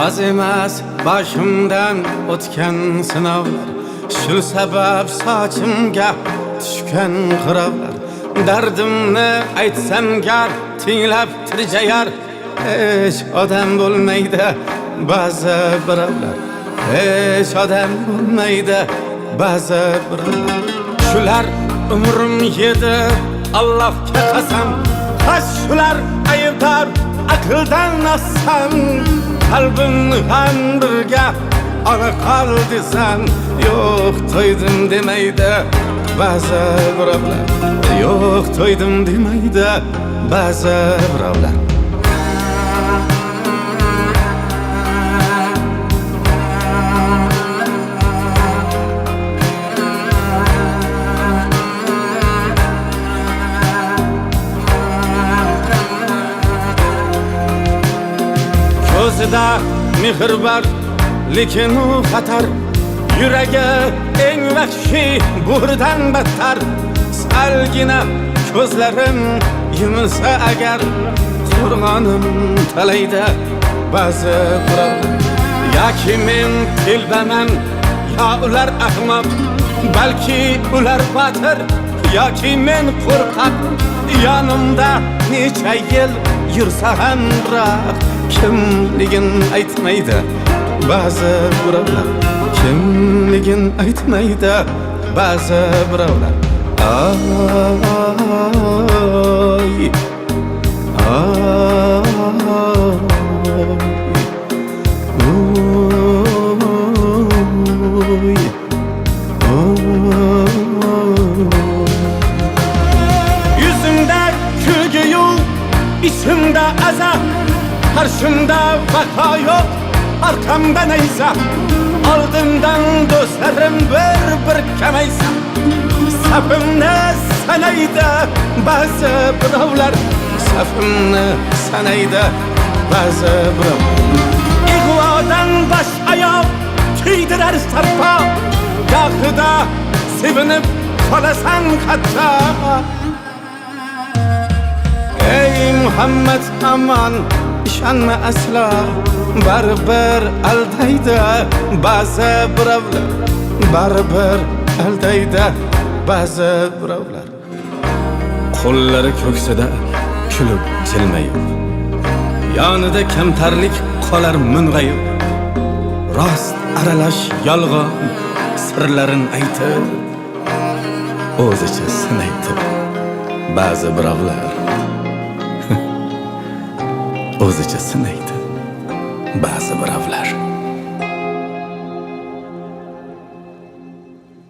Az emas başımdan o'tgan sinovlar, shu sabab sochimga tushgan qirovlar. Dardimni aytsam gar tinglab tirjayar, hech odam bo'lmaydi ba'zi birovlar, hech odam bo'lmaydi ba'zi birovlar. Shular umrim yedi Allohga qasam, has shular aybdor aqldan ossam. Qalbimni ham birga ona qol desam, yo'q to'ydim demaydi ba'zi birovlar, yo'q to'ydim demaydi ba'zi birovlar. Ko'zida mehr bor, lekin u xatar. Yuragi eng vahshiy burdan battar. Salgina ko'zlarim yumilsa agar, qo'rg'onim talaydi ba'zi birovlar. Yoki men telbaman, yo ular ahmoq, balki ular botir, yoki men qo'rqoq. Yonimda necha yil yursa ham biroq kimligin aytmaydi ba'zi birovlar, kimligin aytmaydi ba'zi birovlar. Ay, yüzümde külgü yok, içimde azap. Karşımda vaka yok, arkamda neyse. Aldımdan dostlarım bir kemeyse. Safımni sanaydi ba'zi birovlar, safimni sanaydi ba'zi birovlar. Ig'vodan bosh oyoq kiydirar sarpo, gohida sevinib qolasan hatto. Ey Muhammad aman, ishonma aslo, baribir aldaydi ba'zi birovlar, baribir aldaydi ba'zi birovlar. Qo'llari ko'ksida kulib jilmayib, yonida kamtarlik qolar mung'ayib. Rost aralash yolg'on sirlarin aytib, o'zicha sinaydi ba'zi birovlar, o'zicha sinaydi ba'zi birovlar.